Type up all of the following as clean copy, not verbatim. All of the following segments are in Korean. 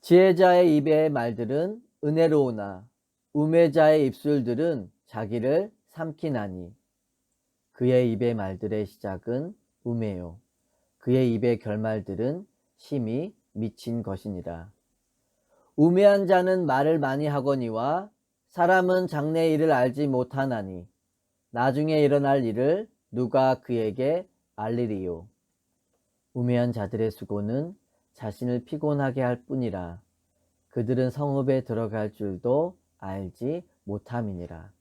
지혜자의 입의 말들은 은혜로우나 우매자의 입술들은 자기를 삼키나니 그의 입의 말들의 시작은 우매요 그의 입의 결말들은 심히 미친 것이니라. 우매한 자는 말을 많이 하거니와 사람은 장래 일을 알지 못하나니 나중에 일어날 일을 누가 그에게 알리리요. 우매한 자들의 수고는 자신을 피곤하게 할 뿐이라 그들은 성읍에 들어갈 줄도 알지 못함이니라.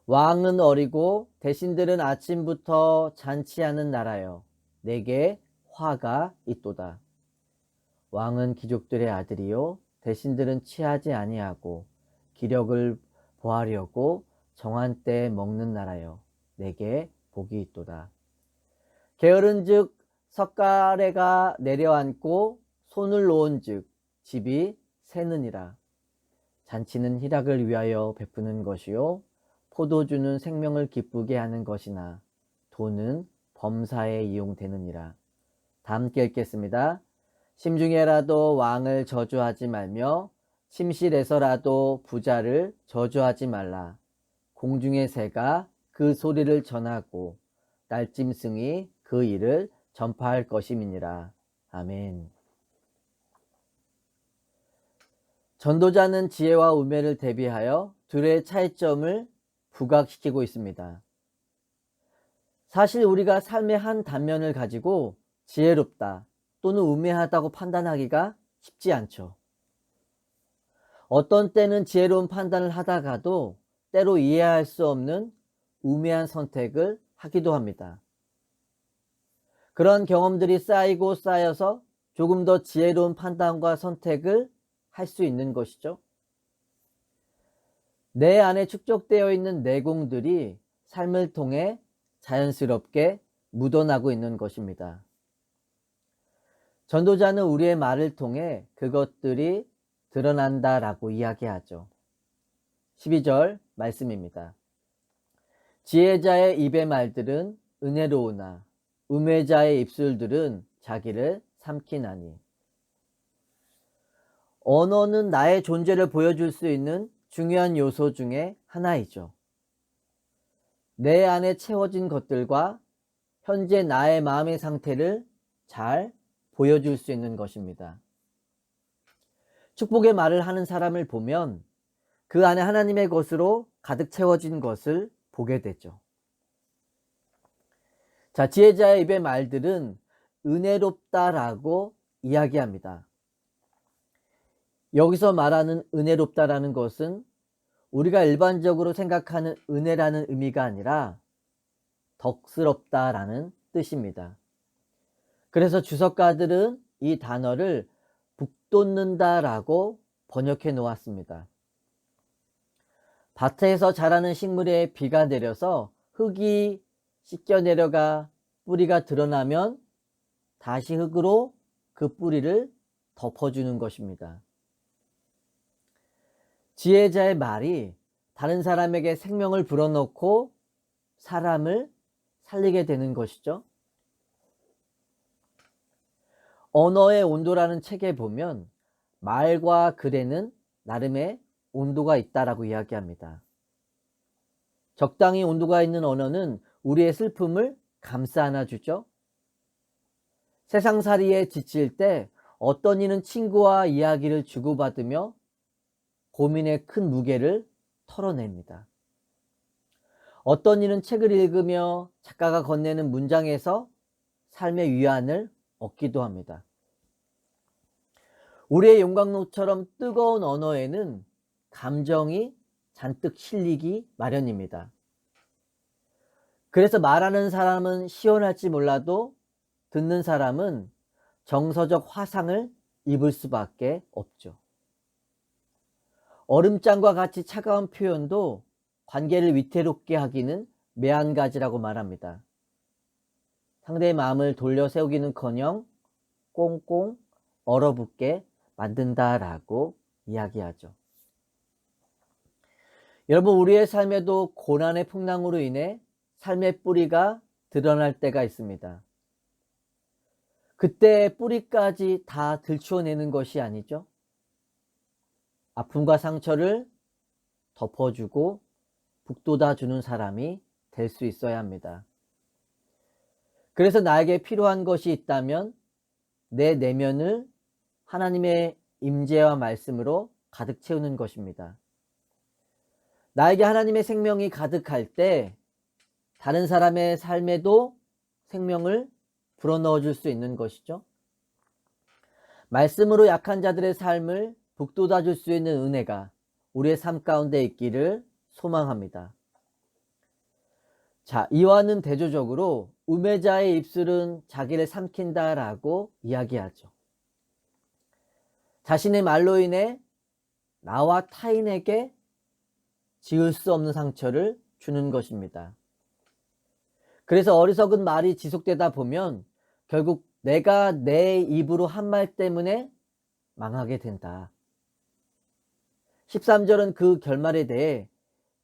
왕은 어리고 대신들은 아침부터 잔치하는 나라여 내게 화가 있도다. 왕은 귀족들의 아들이요 대신들은 취하지 아니하고 기력을 보하려고 정한 때에 먹는 나라여 내게 복이 있도다. 게으른즉 석가래가 내려앉고 손을 놓은즉 집이 새느니라. 잔치는 희락을 위하여 베푸는 것이요 포도주는 생명을 기쁘게 하는 것이나 돈은 범사에 이용되느니라. 다 함께 읽겠습니다. 심중에라도 왕을 저주하지 말며 침실에서라도 부자를 저주하지 말라. 공중의 새가 그 소리를 전하고 날짐승이 그 일을 전파할 것임이니라. 아멘. 전도자는 지혜와 우매를 대비하여 둘의 차이점을 부각시키고 있습니다. 사실 우리가 삶의 한 단면을 가지고 지혜롭다 또는 우매하다고 판단하기가 쉽지 않죠. 어떤 때는 지혜로운 판단을 하다가도 때로 이해할 수 없는 우매한 선택을 하기도 합니다. 그런 경험들이 쌓이고 쌓여서 조금 더 지혜로운 판단과 선택을 할 수 있는 것이죠. 내 안에 축적되어 있는 내공들이 삶을 통해 자연스럽게 묻어나고 있는 것입니다. 전도자는 우리의 말을 통해 그것들이 드러난다라고 이야기하죠. 12절 말씀입니다. 지혜자의 입의 말들은 은혜로우나 우매자의 입술들은 자기를 삼키나니. 언어는 나의 존재를 보여줄 수 있는 중요한 요소 중에 하나이죠. 내 안에 채워진 것들과 현재 나의 마음의 상태를 잘 보여줄 수 있는 것입니다. 축복의 말을 하는 사람을 보면 그 안에 하나님의 것으로 가득 채워진 것을 보게 되죠. 자, 지혜자의 입의 말들은 은혜롭다라고 이야기합니다. 여기서 말하는 은혜롭다라는 것은 우리가 일반적으로 생각하는 은혜라는 의미가 아니라 덕스럽다라는 뜻입니다. 그래서 주석가들은 이 단어를 북돋는다라고 번역해 놓았습니다. 밭에서 자라는 식물에 비가 내려서 흙이 씻겨 내려가 뿌리가 드러나면 다시 흙으로 그 뿌리를 덮어주는 것입니다. 지혜자의 말이 다른 사람에게 생명을 불어넣고 사람을 살리게 되는 것이죠. 언어의 온도라는 책에 보면 말과 글에는 나름의 온도가 있다라고 이야기합니다. 적당히 온도가 있는 언어는 우리의 슬픔을 감싸 안아주죠. 세상살이에 지칠 때 어떤 이는 친구와 이야기를 주고받으며 고민의 큰 무게를 털어냅니다. 어떤 이는 책을 읽으며 작가가 건네는 문장에서 삶의 위안을 얻기도 합니다. 우리의 용광로처럼 뜨거운 언어에는 감정이 잔뜩 실리기 마련입니다. 그래서 말하는 사람은 시원할지 몰라도 듣는 사람은 정서적 화상을 입을 수밖에 없죠. 얼음장과 같이 차가운 표현도 관계를 위태롭게 하기는 매한가지라고 말합니다. 상대의 마음을 돌려 세우기는커녕 꽁꽁 얼어붙게 만든다라고 이야기하죠. 여러분, 우리의 삶에도 고난의 풍랑으로 인해 삶의 뿌리가 드러날 때가 있습니다. 그때 뿌리까지 다 들추어내는 것이 아니죠. 아픔과 상처를 덮어주고 북돋아주는 사람이 될 수 있어야 합니다. 그래서 나에게 필요한 것이 있다면 내 내면을 하나님의 임재와 말씀으로 가득 채우는 것입니다. 나에게 하나님의 생명이 가득할 때 다른 사람의 삶에도 생명을 불어넣어 줄 수 있는 것이죠. 말씀으로 약한 자들의 삶을 북돋아 줄 수 있는 은혜가 우리의 삶 가운데 있기를 소망합니다. 자, 이와는 대조적으로 우매자의 입술은 자기를 삼킨다라고 이야기하죠. 자신의 말로 인해 나와 타인에게 지을 수 없는 상처를 주는 것입니다. 그래서 어리석은 말이 지속되다 보면 결국 내가 내 입으로 한 말 때문에 망하게 된다. 13절은 그 결말에 대해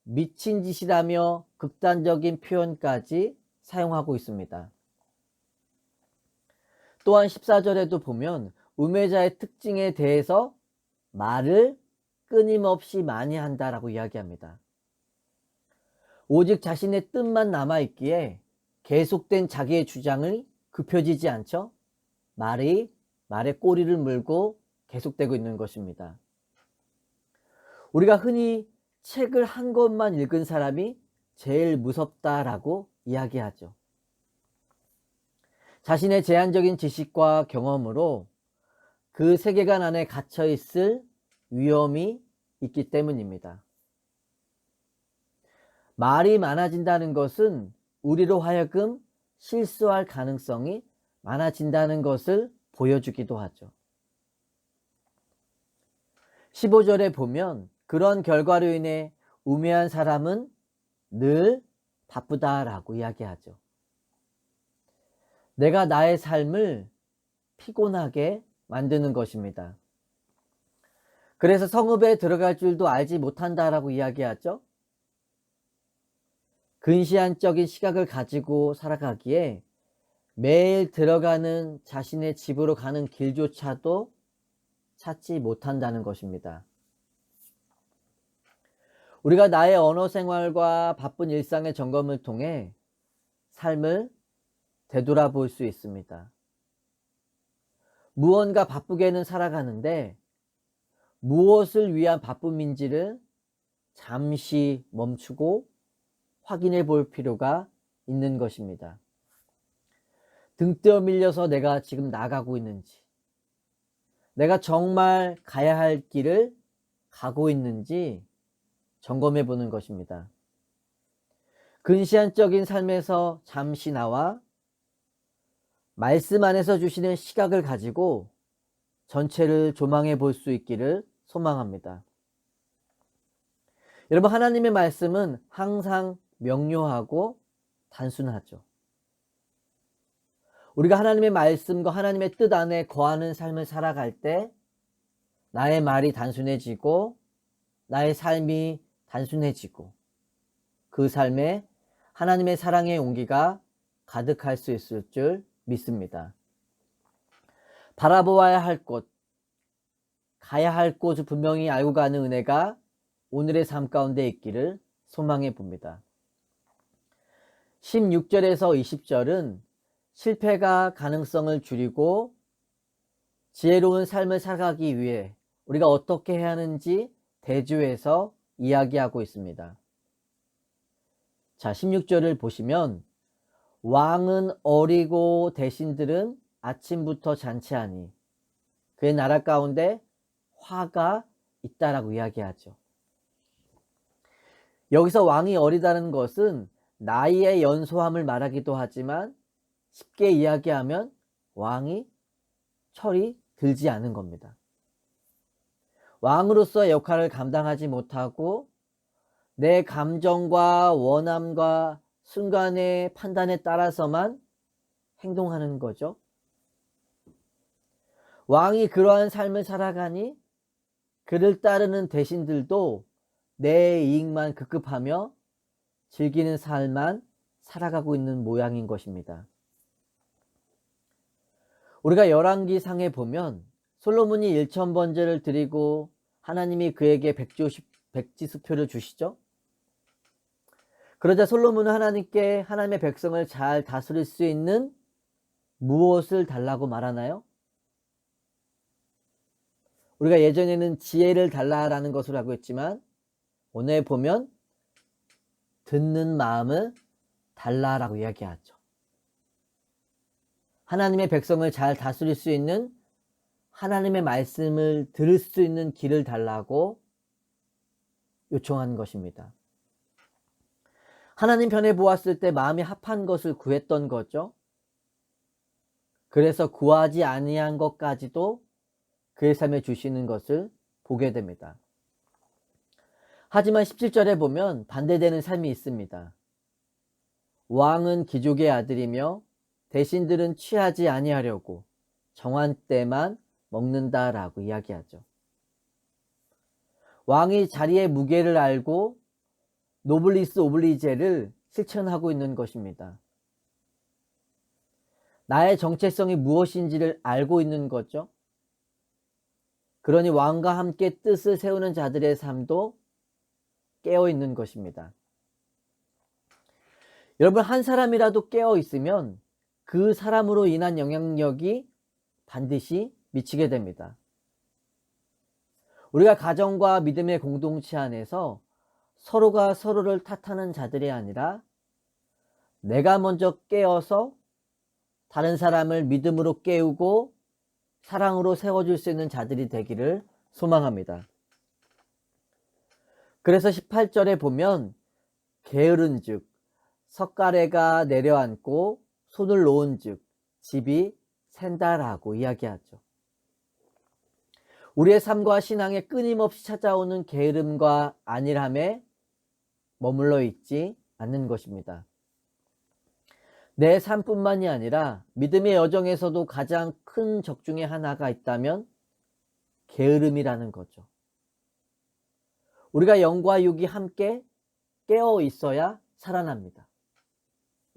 미친 짓이라며 극단적인 표현까지 사용하고 있습니다. 또한 14절에도 보면 우매자의 특징에 대해서 말을 끊임없이 많이 한다라고 이야기합니다. 오직 자신의 뜻만 남아있기에 계속된 자기의 주장을 굽혀지지 않죠. 말에 꼬리를 물고 계속되고 있는 것입니다. 우리가 흔히 책을 한 권만 읽은 사람이 제일 무섭다라고 이야기하죠. 자신의 제한적인 지식과 경험으로 그 세계관 안에 갇혀 있을 위험이 있기 때문입니다. 말이 많아진다는 것은 우리로 하여금 실수할 가능성이 많아진다는 것을 보여주기도 하죠. 15절에 보면 그런 결과로 인해 우매한 사람은 늘 바쁘다라고 이야기하죠. 내가 나의 삶을 피곤하게 만드는 것입니다. 그래서 성읍에 들어갈 줄도 알지 못한다라고 이야기하죠. 근시안적인 시각을 가지고 살아가기에 매일 들어가는 자신의 집으로 가는 길조차도 찾지 못한다는 것입니다. 우리가 나의 언어 생활과 바쁜 일상의 점검을 통해 삶을 되돌아볼 수 있습니다. 무언가 바쁘게는 살아가는데 무엇을 위한 바쁨인지를 잠시 멈추고 확인해 볼 필요가 있는 것입니다. 등 떼어 밀려서 내가 지금 나가고 있는지, 내가 정말 가야 할 길을 가고 있는지 점검해 보는 것입니다. 근시안적인 삶에서 잠시 나와 말씀 안에서 주시는 시각을 가지고 전체를 조망해 볼 수 있기를 소망합니다. 여러분, 하나님의 말씀은 항상 명료하고 단순하죠. 우리가 하나님의 말씀과 하나님의 뜻 안에 거하는 삶을 살아갈 때 나의 말이 단순해지고 나의 삶이 단순해지고 그 삶에 하나님의 사랑의 온기가 가득할 수 있을 줄 믿습니다. 바라보아야 할 곳, 가야 할 곳을 분명히 알고 가는 은혜가 오늘의 삶 가운데 있기를 소망해 봅니다. 16절에서 20절은 실패가 가능성을 줄이고 지혜로운 삶을 살아가기 위해 우리가 어떻게 해야 하는지 대조해서 이야기하고 있습니다. 자, 16절을 보시면 왕은 어리고 대신들은 아침부터 잔치하니 그의 나라 가운데 화가 있다라고 이야기하죠. 여기서 왕이 어리다는 것은 나이의 연소함을 말하기도 하지만 쉽게 이야기하면 왕이 철이 들지 않은 겁니다. 왕으로서의 역할을 감당하지 못하고 내 감정과 원함과 순간의 판단에 따라서만 행동하는 거죠. 왕이 그러한 삶을 살아가니 그를 따르는 대신들도 내 이익만 급급하며 즐기는 삶만 살아가고 있는 모양인 것입니다. 우리가 열왕기상에 보면 솔로몬이 1,000번제를 드리고 하나님이 그에게 백지수표를 주시죠. 그러자 솔로몬은 하나님께 하나님의 백성을 잘 다스릴 수 있는 무엇을 달라고 말하나요? 우리가 예전에는 지혜를 달라라는 것을 하고 있지만 오늘 보면 듣는 마음을 달라라고 이야기하죠. 하나님의 백성을 잘 다스릴 수 있는 하나님의 말씀을 들을 수 있는 길을 달라고 요청한 것입니다. 하나님 편에 보았을 때 마음이 합한 것을 구했던 거죠. 그래서 구하지 아니한 것까지도 그의 삶에 주시는 것을 보게 됩니다. 하지만 17절에 보면 반대되는 삶이 있습니다. 왕은 귀족의 아들이며 대신들은 취하지 아니하려고 정한 때만 먹는다라고 이야기하죠. 왕이 자리의 무게를 알고 노블리스 오블리제를 실천하고 있는 것입니다. 나의 정체성이 무엇인지를 알고 있는 거죠. 그러니 왕과 함께 뜻을 세우는 자들의 삶도 깨어 있는 것입니다. 여러분, 한 사람이라도 깨어 있으면 그 사람으로 인한 영향력이 반드시 미치게 됩니다. 우리가 가정과 믿음의 공동체 안에서 서로가 서로를 탓하는 자들이 아니라 내가 먼저 깨어서 다른 사람을 믿음으로 깨우고 사랑으로 세워줄 수 있는 자들이 되기를 소망합니다. 그래서 18절에 보면 게으른 즉 석가래가 내려앉고 손을 놓은 즉 집이 샌다라고 이야기하죠. 우리의 삶과 신앙에 끊임없이 찾아오는 게으름과 안일함에 머물러 있지 않는 것입니다. 내 삶뿐만이 아니라 믿음의 여정에서도 가장 큰 적 중에 하나가 있다면 게으름이라는 거죠. 우리가 영과 육이 함께 깨어 있어야 살아납니다.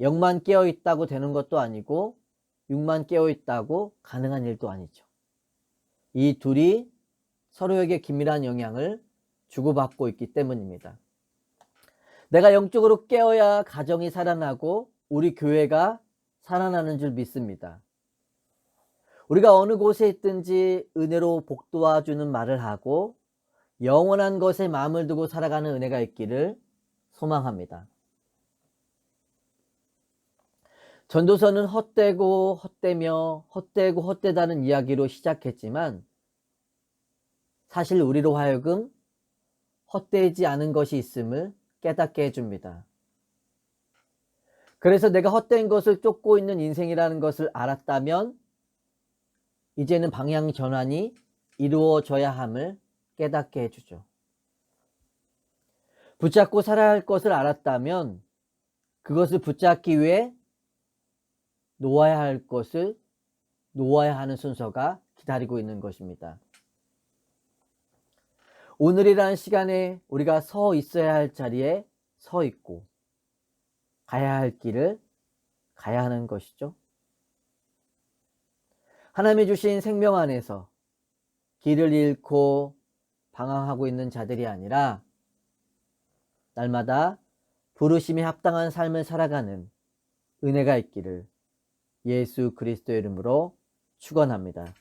영만 깨어 있다고 되는 것도 아니고 육만 깨어 있다고 가능한 일도 아니죠. 이 둘이 서로에게 긴밀한 영향을 주고받고 있기 때문입니다. 내가 영적으로 깨어야 가정이 살아나고 우리 교회가 살아나는 줄 믿습니다. 우리가 어느 곳에 있든지 은혜로 복도와주는 말을 하고 영원한 것에 마음을 두고 살아가는 은혜가 있기를 소망합니다. 전도서는 헛되고 헛되며 헛되고 헛되다는 이야기로 시작했지만 사실 우리로 하여금 헛되지 않은 것이 있음을 깨닫게 해줍니다. 그래서 내가 헛된 것을 쫓고 있는 인생이라는 것을 알았다면 이제는 방향 전환이 이루어져야 함을 깨닫게 해주죠. 붙잡고 살아야 할 것을 알았다면 그것을 붙잡기 위해 놓아야 할 것을 놓아야 하는 순서가 기다리고 있는 것입니다. 오늘이라는 시간에 우리가 서 있어야 할 자리에 서 있고 가야 할 길을 가야 하는 것이죠. 하나님이 주신 생명 안에서 길을 잃고 방황하고 있는 자들이 아니라 날마다 부르심에 합당한 삶을 살아가는 은혜가 있기를 예수 그리스도의 이름으로 축원합니다.